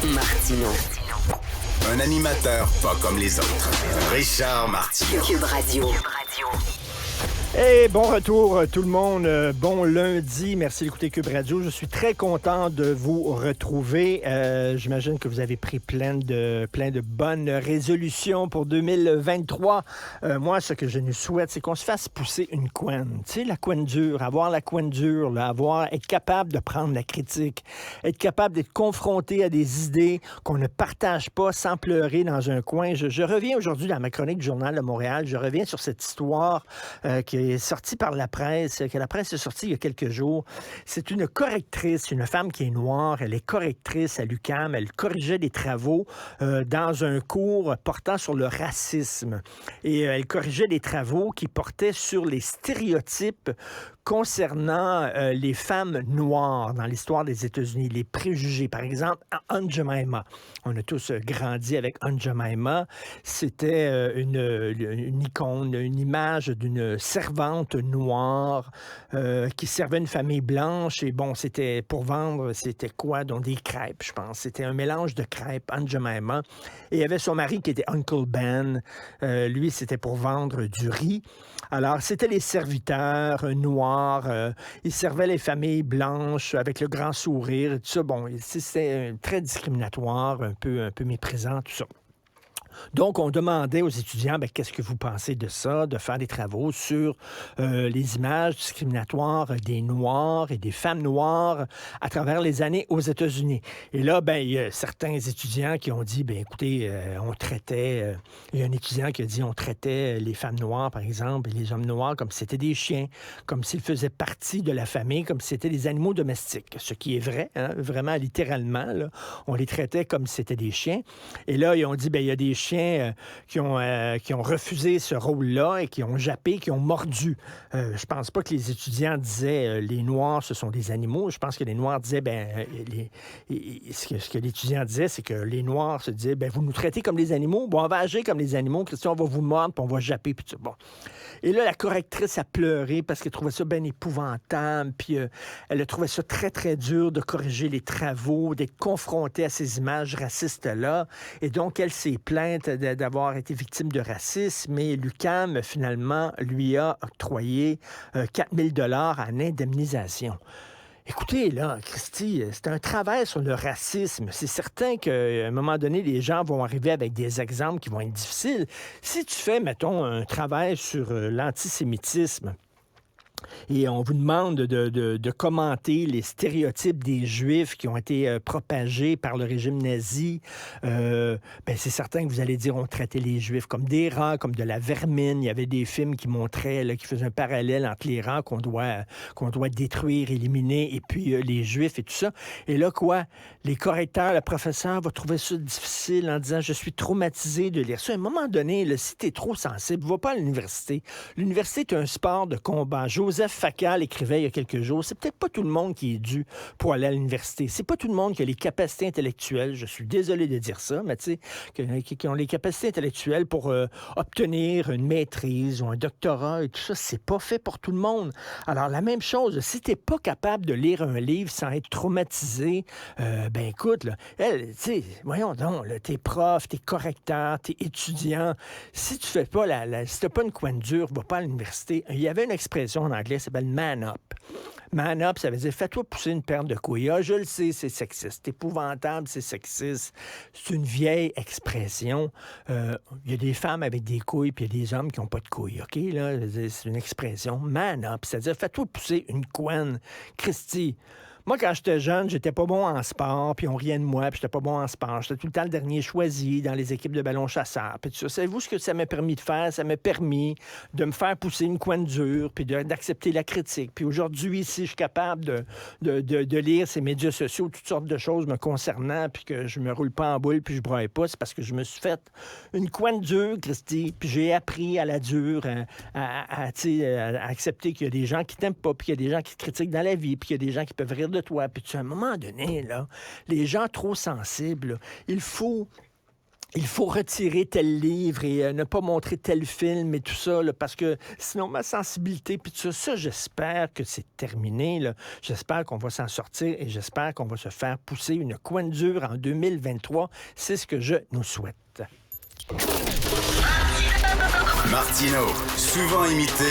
Martineau. Un animateur pas comme les autres. Richard Martineau. Cube Radio. Hey, bon retour tout le monde, bon lundi, merci d'écouter Cube Radio. Je suis très content de vous retrouver. J'imagine que vous avez pris plein de bonnes résolutions pour 2023. Moi, ce que je nous souhaite, c'est qu'on se fasse pousser une couenne. Tu sais, la couenne dure, avoir la couenne dure, là, être capable de prendre la critique, être capable d'être confronté à des idées qu'on ne partage pas sans pleurer dans un coin. Je reviens aujourd'hui dans ma chronique du Journal de Montréal, je reviens sur cette histoire qui est sortie par la presse, que la presse est sortie il y a quelques jours. C'est une correctrice, une femme qui est noire, elle est correctrice à l'UQAM, elle corrigeait des travaux dans un cours portant sur le racisme. Et elle corrigeait des travaux qui portaient sur les stéréotypes concernant les femmes noires dans l'histoire des États-Unis, les préjugés. Par exemple, Aunt Jemima. On a tous grandi avec Aunt Jemima. C'était une icône, une image d'une servante noire qui servait une famille blanche. Et bon, c'était pour vendre, c'était quoi? Donc des crêpes, je pense. C'était un mélange de crêpes, Aunt Jemima. Et il y avait son mari qui était Uncle Ben. Lui, c'était pour vendre du riz. Alors, c'était les serviteurs noirs. Ils servaient les familles blanches avec le grand sourire et tout ça. Bon, c'était très discriminatoire, un peu méprisant, tout ça. Donc, on demandait aux étudiants, qu'est-ce que vous pensez de ça, de faire des travaux sur les images discriminatoires des Noirs et des femmes noires à travers les années aux États-Unis. Et là, il y a certains étudiants qui ont dit, écoutez, on traitait, il y a un étudiant qui a dit, on traitait les femmes noires, par exemple, et les hommes noirs comme si c'était des chiens, comme s'ils faisaient partie de la famille, comme si c'était des animaux domestiques. Ce qui est vrai, hein, vraiment, littéralement, là, on les traitait comme si c'était des chiens. Et là, ils ont dit, il y a des chiens qui ont refusé ce rôle-là et qui ont jappé, qui ont mordu. Je pense pas que les étudiants disaient les Noirs, ce sont des animaux. Je pense que les Noirs disaient, ce que l'étudiant disait, c'est que les Noirs se disaient, vous nous traitez comme des animaux, on va agir comme des animaux, Christian, on va vous mordre, puis on va japper, puis tout ça. Bon. Et là, la correctrice a pleuré parce qu'elle trouvait ça bien épouvantable, puis elle a trouvé ça très, très dur de corriger les travaux, d'être confrontée à ces images racistes-là. Et donc, elle s'est plainte d'avoir été victime de racisme, mais l'UQAM, finalement, lui a octroyé 4 000 $ en indemnisation. Écoutez, là, Christy, c'est un travail sur le racisme. C'est certain qu'à un moment donné, les gens vont arriver avec des exemples qui vont être difficiles. Si tu fais, mettons, un travail sur l'antisémitisme, et on vous demande de commenter les stéréotypes des Juifs qui ont été propagés par le régime nazi. C'est certain que vous allez dire on traitait les Juifs comme des rats, comme de la vermine. Il y avait des films qui montraient, là, qui faisaient un parallèle entre les rats qu'on doit détruire, éliminer, et puis les Juifs et tout ça. Et là, quoi? Les correcteurs, le professeur va trouver ça difficile en disant je suis traumatisé de lire ça. À un moment donné, là, si tu es trop sensible, va pas à l'université. L'université est un sport de combat. Joseph Facal écrivait il y a quelques jours, c'est peut-être pas tout le monde qui est dû pour aller à l'université. C'est pas tout le monde qui a les capacités intellectuelles, je suis désolé de dire ça, mais tu sais, qui ont les capacités intellectuelles pour obtenir une maîtrise ou un doctorat et tout ça, c'est pas fait pour tout le monde. Alors, la même chose, si t'es pas capable de lire un livre sans être traumatisé, écoute, là, tu sais, voyons donc, là, t'es prof, t'es correcteur, t'es étudiant, si tu fais pas si t'as pas une couenne dure, va pas à l'université. Il y avait une expression en anglais, ça s'appelle man up. Man up, ça veut dire fais-toi pousser une paire de couilles. Ah, je le sais, c'est sexiste. C'est épouvantable, c'est sexiste. C'est une vieille expression. Il y a des femmes avec des couilles, puis il y a des hommes qui n'ont pas de couilles. OK, là, c'est une expression. Man up, c'est-à-dire fais-toi pousser une couenne. Christy. Moi, quand j'étais jeune, j'étais pas bon en sport, puis on riait de moi, puis j'étais pas bon en sport. J'étais tout le temps le dernier choisi dans les équipes de ballon chasseur. Puis tout ça. Savez-vous ce que ça m'a permis de faire? Ça m'a permis de me faire pousser une couenne dure, puis d'accepter la critique. Puis aujourd'hui, si je suis capable de lire ces médias sociaux, toutes sortes de choses me concernant, puis que je me roule pas en boule, puis je braille pas, c'est parce que je me suis fait une couenne dure, Christy, puis j'ai appris à la dure à accepter qu'il y a des gens qui t'aiment pas, puis qu'il y a des gens qui te critiquent dans la vie, puis qu'il y a des gens qui peuvent rire de toi. Puis à un moment donné, là, les gens trop sensibles, là, il faut il faut retirer tel livre et ne pas montrer tel film et tout ça, là, parce que sinon ma sensibilité, puis tout ça, j'espère que c'est terminé. Là. J'espère qu'on va s'en sortir et j'espère qu'on va se faire pousser une coin dure en 2023. C'est ce que je nous souhaite. Martineau, souvent imité.